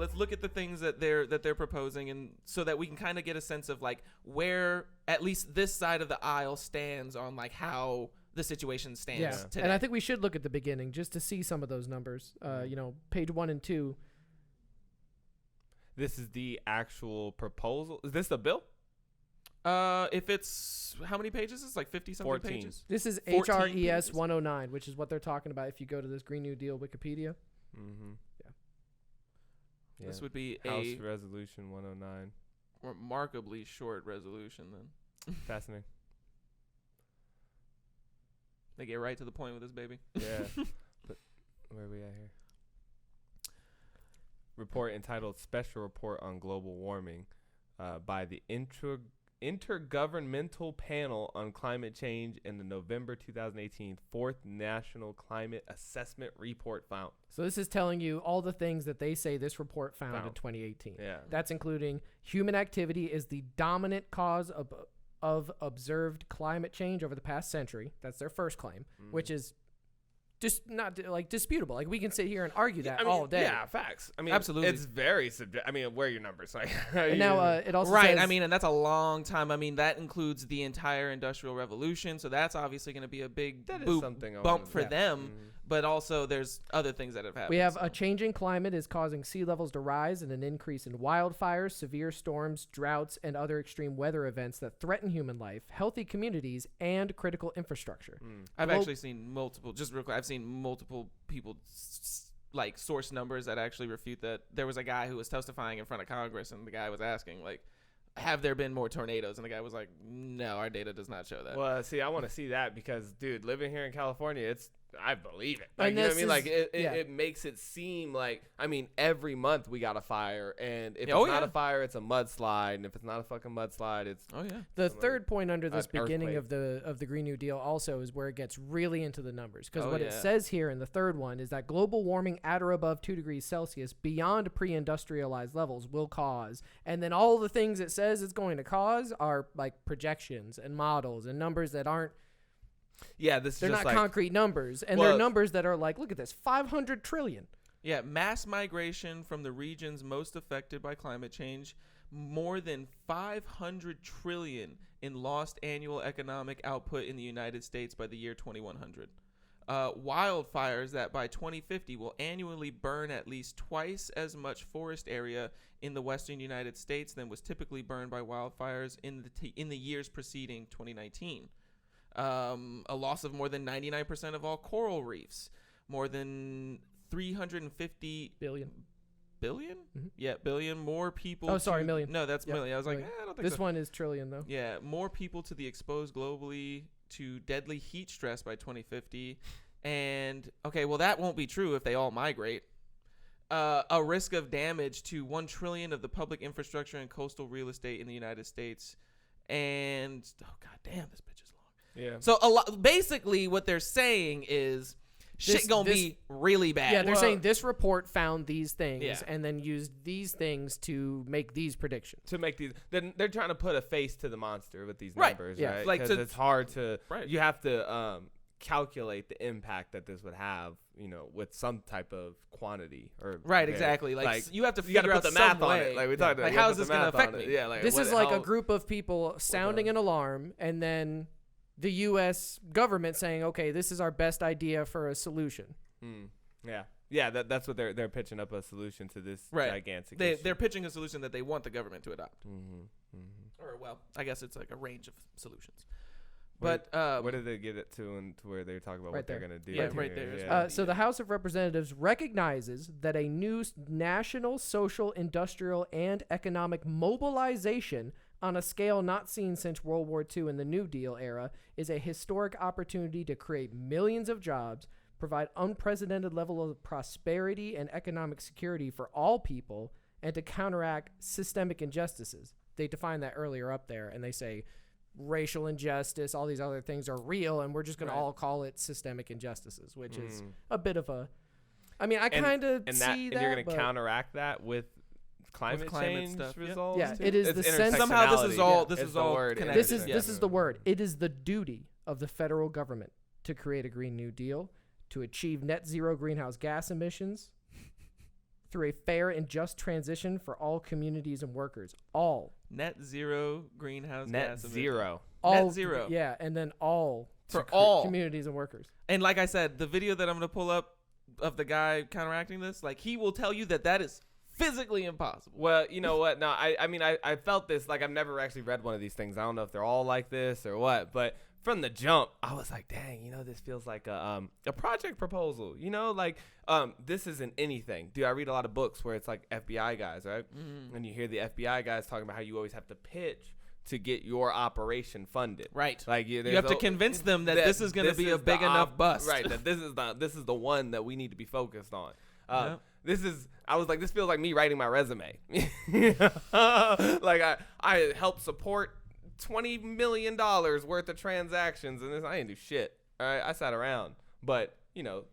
let's look at the things that they're proposing, and so that we can kind of get a sense of like where at least this side of the aisle stands on like how the situation stands today. And I think we should look at the beginning just to see some of those numbers. Page 1 and 2. This is the actual proposal. Is this the bill? If it's how many pages? It's like 50 something 14 pages. This is 14 HRES pages. 109, which is what they're talking about if you go to this Green New Deal Wikipedia. Mm-hmm. Yeah. This would be House a Resolution 109. remarkably short resolution then. Fascinating. They get right to the point with this baby. Yeah. But where are we at here? Report entitled Special Report on Global Warming by the Intergovernmental Panel on Climate Change in the November 2018 Fourth National Climate Assessment Report found. So this is telling you all the things that they say this report found in 2018. Yeah. That's including human activity is the dominant cause of observed climate change over the past century. That's their first claim, which is just not like disputable. Like we can sit here and argue that all day. Yeah, facts. I mean, absolutely. It's very subjective. I mean, where are your numbers? Like, And now it also right. says, I mean, and that's a long time. I mean, that includes the entire Industrial Revolution. So that's obviously going to be a big bump for them. But also there's other things that have happened. we have a changing climate is causing sea levels to rise and an increase in wildfires, severe storms, droughts, and other extreme weather events that threaten human life, healthy communities, and critical infrastructure. I've actually seen multiple, just real quick, I've seen multiple people like source numbers that actually refute that. There was a guy who was testifying in front of Congress, and the guy was asking, like, have there been more tornadoes? And the guy was like, no, our data does not show that. Well, see, I want to see that because, dude, living here in California, I believe it. Like, And you know what I this mean? is- Like, it yeah. makes it seem like, I mean, every month we got a fire, and if Oh, it's not yeah. a fire, it's a mudslide, and if it's not a fucking mudslide, it's Oh, yeah. The some third point under this an beginning earthquake. of the Green New Deal also is where it gets really into the numbers. Because Oh, what it yeah. says here in the third one is that global warming at or above 2 degrees Celsius beyond pre-industrialized levels will cause. And then all the things it says it's going to cause are like projections and models and numbers that aren't, yeah, this is they're just not like, concrete numbers. And Well- they're numbers that are like, look at this, 500 trillion. Yeah, mass migration from the regions most affected by climate change, more than 500 trillion in lost annual economic output in the United States by the year 2100. Wildfires that by 2050 will annually burn at least twice as much forest area in the western United States than was typically burned by wildfires in the years preceding 2019. A loss of more than 99% of all coral reefs, more than 350 Billion. billion? Mhm. Yeah, billion more people. Oh, sorry, million. No, that's Yep, million. I was like, million. I don't think This so. one is trillion, though. Yeah, more people to the exposed globally to deadly heat stress by 2050. And, okay, well, that won't be true if they all migrate. A risk of damage to 1 trillion of the public infrastructure and coastal real estate in the United States. And, oh, god damn, this bitch is long. yeah. So, basically, what they're saying is shit gonna be really bad. Yeah, they're Well- saying this report found these things Yeah. and then used these things to make these predictions. To make these, then they're trying to put a face to the monster with these Right, numbers, yeah. right? Like Because to- it's hard to, Right. you have to calculate the impact that this would have, with some type of quantity or Right, exactly. Like you have to you got to figure put out the math some on way. it. Like we talked about, Like, you gotta how is put this the gonna math on affect it. me? Yeah, like This what- is like a how- group of people sounding an alarm and then the U.S. government saying, okay, this is our best idea for a solution. Yeah, that's what they're pitching up a solution to this Right. gigantic They're issue. pitching a solution that they want the government to adopt. Mm-hmm. Or, well, I guess it's like a range of solutions. What But where did they get it to, and to where they're talking about Right what they're there. going to do? Yeah, right there is Yeah. what- So the House of Representatives recognizes that a new national, social, industrial, and economic mobilization on a scale not seen since World War II and the New Deal era is a historic opportunity to create millions of jobs, provide unprecedented level of prosperity and economic security for all people, and to counteract systemic injustices. They define that earlier up there, and they say racial injustice, all these other things are real, and we're just going Right. to all call it systemic injustices, which is a bit of a... I mean, I And- kind of and see and that, you're going to but counteract that with climate change stuff, yeah. results. Yeah, too? it is It's the sense- somehow this is intersectionality. all Yeah. this It's is the all word, connected. this is Yeah. this is the word. It is the duty of the federal government to create a Green New Deal, to achieve net zero greenhouse gas emissions, through a fair and just transition for all communities and workers. All. Net zero greenhouse Net gas emissions. zero. All. Net zero. Yeah, and then all. For to all. communities and workers. And like I said, the video that I'm going to pull up of the guy counteracting this, like he will tell you that is physically impossible. Well, you know what? No, I mean, I felt this. Like, I've never actually read one of these things. I don't know if they're all like this or what. But from the jump, I was like, dang, this feels like a project proposal. Like, this isn't anything. Dude, I read a lot of books where it's like FBI guys, right? Mm-hmm. And you hear the FBI guys talking about how you always have to pitch to get your operation funded. Right. Like you have to convince them that this is going to be a big enough bust. Right. That this is the one that we need to be focused on. I was like, this feels like me writing my resume. Like I helped support $20 million worth of transactions, and I didn't do shit. All right, I sat around, but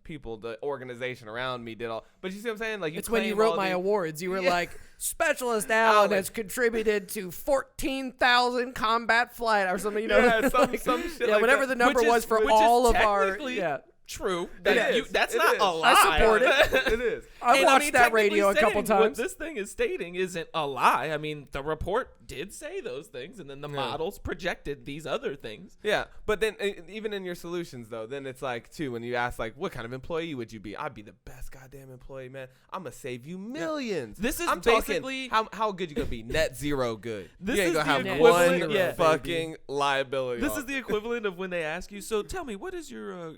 people, the organization around me did all. But you see what I'm saying? Like, it's when you wrote my awards. You were like, Specialist Alan has contributed to 14,000 combat flight or something. Yeah, some shit. Yeah, like whatever that. the number was for all of our. Yeah. True. That's not a lie. I support it. It is. I watched that radio a couple times. What this thing is stating isn't a lie. I mean, the report did say those things, and then the models projected these other things. Yeah, but then even in your solutions, though, then it's like, too, when you ask, like, what kind of employee would you be? I'd be the best goddamn employee, man. I'm going to save you millions. This is I'm basically... how good you going to be? Net zero good. This you ain't is going to the have equivalent- one yeah, fucking liability. This is the equivalent of when they ask you, so tell me, what is your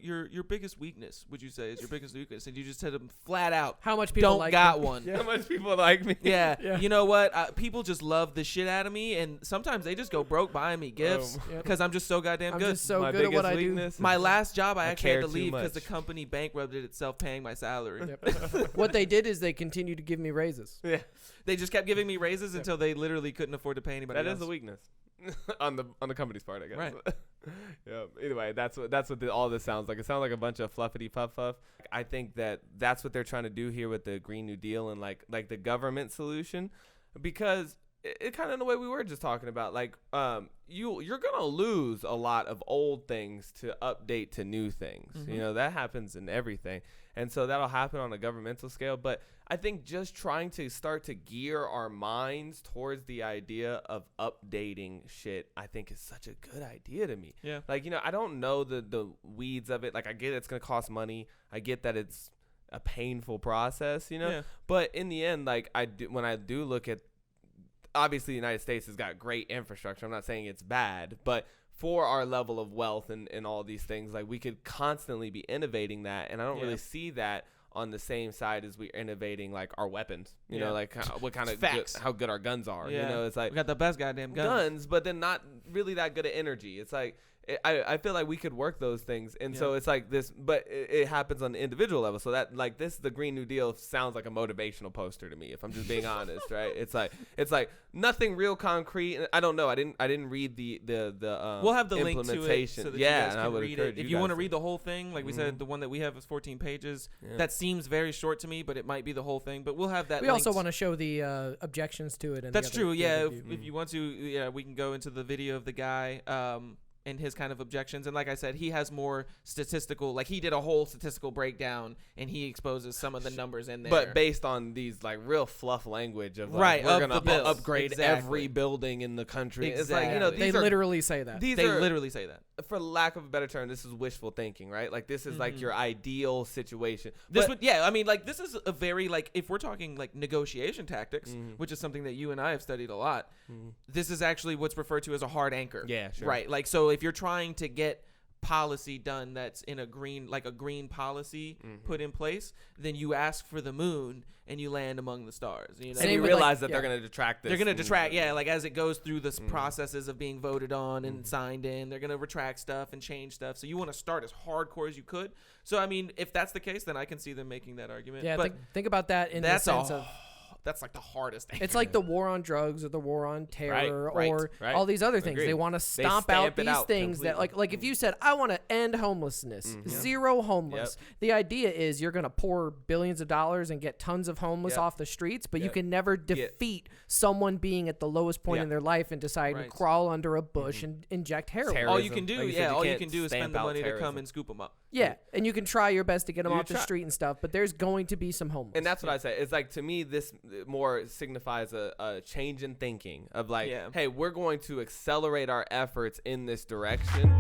biggest weakness, would you say is your biggest weakness? And you just tell them flat out, how much people don't like got me. one. How much people like me. Yeah. You know what? People just love the shit out of me, and sometimes they just go broke buying me gifts because I'm just so goddamn good. I'm just so My good at what biggest I do. weakness My is last job, I actually had care to too leave because the much. company bankrupted itself paying my salary. What they did is they continued to give me raises. Yeah. They just kept giving me raises until they literally couldn't afford to pay anybody That else. is a weakness on the company's part, I guess. Right. Yeah. Anyway, that's what all this sounds like. It sounds like a bunch of fluffity puff. I think that's what they're trying to do here with the Green New Deal and like the government solution, because it kind of in the way we were just talking about, like you're gonna lose a lot of old things to update to new things. Mm-hmm. That happens in everything, and so that'll happen on a governmental scale. But I think just trying to start to gear our minds towards the idea of updating shit, I think is such a good idea to me. Yeah. Like, I don't know the weeds of it. Like, I get it's going to cost money. I get that it's a painful process, Yeah. But in the end, like, when I do look at, obviously the United States has got great infrastructure. I'm not saying it's bad, but for our level of wealth and all these things, like, we could constantly be innovating that. And I don't really see that on the same side as we're innovating like our weapons, like what kind of how good our guns are. It's like we got the best goddamn guns, but then not really that good at energy. It's like I feel like we could work those things, and so it's like this, but it happens on the individual level. So that, like, the Green New Deal sounds like a motivational poster to me, if I'm just being honest, right? It's like nothing real concrete. I don't know. I didn't read the we'll have the link to it so that you guys and I can would read encourage it. If you want to read the whole thing, like we said, the one that we have is 14 pages. Yeah. That seems very short to me, but it might be the whole thing. But we'll have that. We also want to show the objections to it. And that's true. Yeah, if you want to, we can go into the video of the guy. And his kind of objections. And like I said, he has more statistical, like he did a whole statistical breakdown and he exposes some of the numbers in there. But based on these like real fluff language of like, right, we're going to upgrade every building in the country. Exactly. It's like, they literally say that. They literally say that. For lack of a better term, this is wishful thinking, right? Like this is like your ideal situation. This I mean, like this is a very, like, if we're talking like negotiation tactics, which is something that you and I have studied a lot, this is actually what's referred to as a hard anchor. Yeah, sure. Right. Like, so if you're trying to get policy done that's in a green policy put in place, then you ask for the moon and you land among the stars. And you realize that they're going to detract this. They're going to detract, like as it goes through this processes of being voted on and signed in, they're going to retract stuff and change stuff. So you want to start as hardcore as you could. So I mean, if that's the case, then I can see them making that argument. Yeah, but think about that in the sense of that's like the hardest thing. It's like the war on drugs or the war on terror or all these other things. Agreed. They want to stomp out these things that like if you said, I want to end homelessness, zero homeless. The idea is you're going to pour billions of dollars and get tons of homeless off the streets, but you can never defeat someone being at the lowest point in their life and decide to crawl under a bush and inject heroin. All you can do, all you can do is spend the money to come and scoop them up. Yeah, and you can try your best to get them off the street and stuff, but there's going to be some homeless. And that's what I say. It's like, to me, this more signifies a change in thinking of like, hey, we're going to accelerate our efforts in this direction.